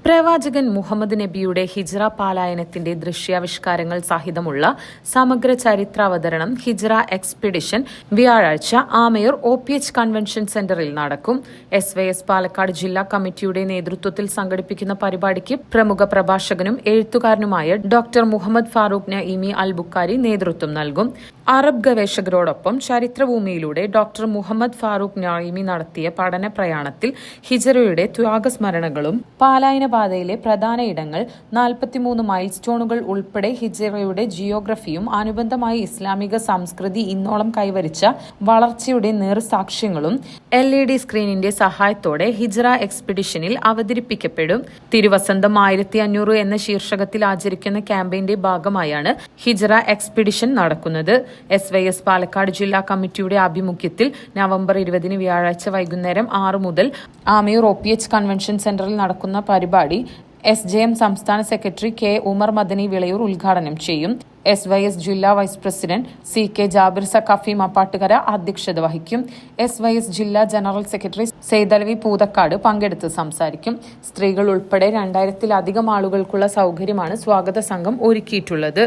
പ്രവാചകൻ മുഹമ്മദ് നബിയുടെ ഹിജ്റ പാലായനത്തിന്റെ ദൃശ്യാവിഷ്കാരങ്ങൾ സഹിതമുള്ള സമഗ്ര ചരിത്രാവതരണം ഹിജ്റ എക്സ്പെഡിഷൻ വ്യാഴാഴ്ച ആമയൂർ OPH കൺവെൻഷൻ സെന്ററിൽ നടക്കും. SYS പാലക്കാട് ജില്ലാ കമ്മിറ്റിയുടെ നേതൃത്വത്തിൽ സംഘടിപ്പിക്കുന്ന പരിപാടിക്ക് പ്രമുഖ പ്രഭാഷകനും എഴുത്തുകാരനുമായ ഡോക്ടർ മുഹമ്മദ് ഫാറൂഖ് നഈമി അൽ ബുഖാരി നേതൃത്വം നൽകും. അറബ് ഗവേഷകരോടൊപ്പം ചരിത്രഭൂമിയിലൂടെ ഡോക്ടർ മുഹമ്മദ് ഫാറൂഖ് നഈമി നടത്തിയ പഠന പ്രയാണത്തിൽ ഹിജ്റയുടെ ത്യാഗസ്മരണകളും പാലായന പാതയിലെ പ്രധാന ഇടങ്ങൾ 43 മൈൽ സ്റ്റോണുകൾ ഉൾപ്പെടെ ഹിജ്റയുടെ ജിയോഗ്രഫിയും അനുബന്ധമായി ഇസ്ലാമിക സംസ്കൃതി ഇന്നോളം കൈവരിച്ച വളർച്ചയുടെ നേർസാക്ഷ്യങ്ങളും LED സ്ക്രീനിന്റെ സഹായത്തോടെ ഹിജ്റ എക്സ്പെഡിഷനിൽ അവതരിപ്പിക്കപ്പെടും. തിരുവസന്തം 1500 എന്ന ശീർഷകത്തിൽ ആചരിക്കുന്ന ക്യാമ്പയിന്റെ ഭാഗമായാണ് ഹിജ്റ എക്സ്പെഡിഷൻ നടക്കുന്നത്. SYS പാലക്കാട് ജില്ലാ കമ്മിറ്റിയുടെ ആഭിമുഖ്യത്തിൽ നവംബർ 20 വ്യാഴാഴ്ച വൈകുന്നേരം 6 മുതൽ ആമയൂർ OPH കൺവെൻഷൻ സെന്ററിൽ നടക്കുന്ന പരിപാടി SJM സംസ്ഥാന സെക്രട്ടറി K ഉമർ മദനി വിളയൂർ ഉദ്ഘാടനം ചെയ്യും. SYS ജില്ലാ vice president CK Jabir Saqafi Mappattukara അധ്യക്ഷത വഹിക്കും. SYS ജില്ലാ ജനറൽ സെക്രട്ടറി സെയ്ദലവി പൂതക്കാട് പങ്കെടുത്ത് സംസാരിക്കും. സ്ത്രീകൾ ഉൾപ്പെടെ 2000-ലധികം ആളുകൾക്കുള്ള സൗകര്യമാണ് സ്വാഗത സംഘം ഒരുക്കിയിട്ടുള്ളത്.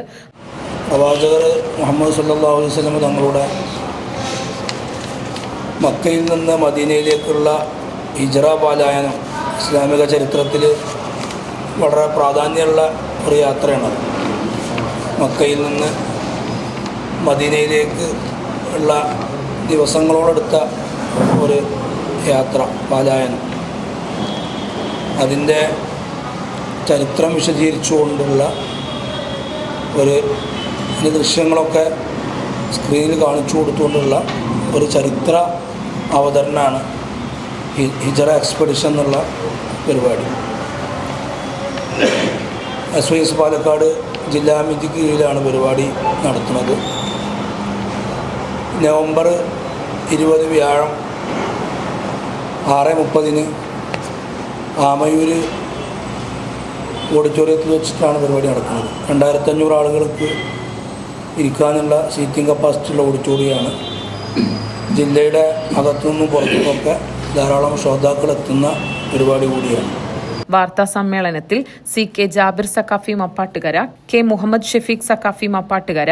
പ്രവാചകർ മുഹമ്മദ് സല്ലല്ലാഹു അലൈഹി വസല്ലം തങ്ങളുടെ മക്കയിൽ നിന്ന് മദീനയിലേക്കുള്ള ഹിജ്റ പാലായനം ഇസ്ലാമിക ചരിത്രത്തിൽ വളരെ പ്രാധാന്യമുള്ള ഒരു യാത്രയാണ്. മക്കയിൽ നിന്ന് മദീനയിലേക്ക് ഉള്ള ദിവസങ്ങളോടെടുത്ത ഒരു യാത്ര പാലായനം. അതിൻ്റെ ചരിത്രം വിശദീകരിച്ചുകൊണ്ടുള്ള ഒരു ദൃശ്യങ്ങളൊക്കെ സ്ക്രീനിൽ കാണിച്ചു കൊടുത്തുകൊണ്ടുള്ള ഒരു ചരിത്ര അവതരണമാണ് ഹിജ്റ എക്സ്പെഡിഷൻ എന്നുള്ള പരിപാടി. SYS പാലക്കാട് ജില്ലാ കമ്മിറ്റിക്ക് കീഴിലാണ് പരിപാടി നടത്തുന്നത്. നവംബർ 20 വ്യാഴം 6:30 ആമയൂർ ഓഡിറ്റോറിയത്തിൽ വെച്ചിട്ടാണ് പരിപാടി നടക്കുന്നത്. 2500 ആളുകൾക്ക് ഇരിക്കാനുള്ള സീറ്റിംഗ് കപ്പാസിറ്റിയുള്ള ഓഡിറ്റോറിയമാണ്. ജില്ലയുടെ അകത്തുനിന്നും പുറത്തുനിന്നൊക്കെ ധാരാളം ശ്രോതാക്കൾ എത്തുന്ന പരിപാടി കൂടിയാണ്. വാർത്താ സമ്മേളനത്തിൽ CK Jabir Saqafi Mappattukara, K Muhammad Shefeeq Saqafi Mappattukara,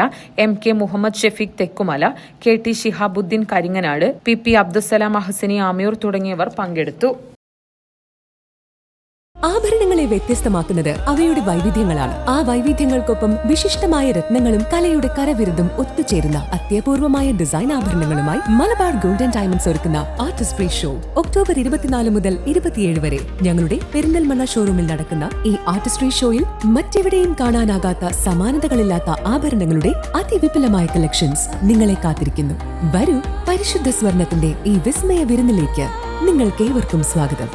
MK Muhammad Shefeeq Thekkumala, KT Shihabuddin Karinganad, PP Abdussalam Ahsani Amayur തുടങ്ങിയവർ പങ്കെടുത്തു. ആഭരണങ്ങളെ വ്യത്യസ്തമാക്കുന്നത് അവയുടെ വൈവിധ്യങ്ങളാണ്. ആ വൈവിധ്യങ്ങൾക്കൊപ്പം വിശിഷ്ടമായ രത്നങ്ങളും കലയുടെ കരവിരുതും ഒത്തുചേരുന്ന അത്യപൂർവമായ ഡിസൈൻ ആഭരണങ്ങളുമായി മലബാർ ഗോൾഡൻ ഡയമണ്ട്സ് ഒരുക്കുന്ന ആർട്ടിസ്ട്രി ഷോ ഒക്ടോബർ 24 മുതൽ 27 വരെ ഞങ്ങളുടെ പെരിന്തൽമണ്ണ ഷോറൂമിൽ നടക്കുന്ന ഈ ആർട്ടിസ്ട്രി ഷോയിൽ മറ്റെവിടെയും കാണാനാകാത്ത സമാനതകളില്ലാത്ത ആഭരണങ്ങളുടെ അതിവിപുലമായ കളക്ഷൻസ് നിങ്ങളെ കാത്തിരിക്കുന്നു. വരൂ, പരിശുദ്ധ സ്വർണത്തിന്റെ ഈ വിസ്മയ വിരുന്നിലേക്ക് നിങ്ങൾക്കേവർക്കും സ്വാഗതം.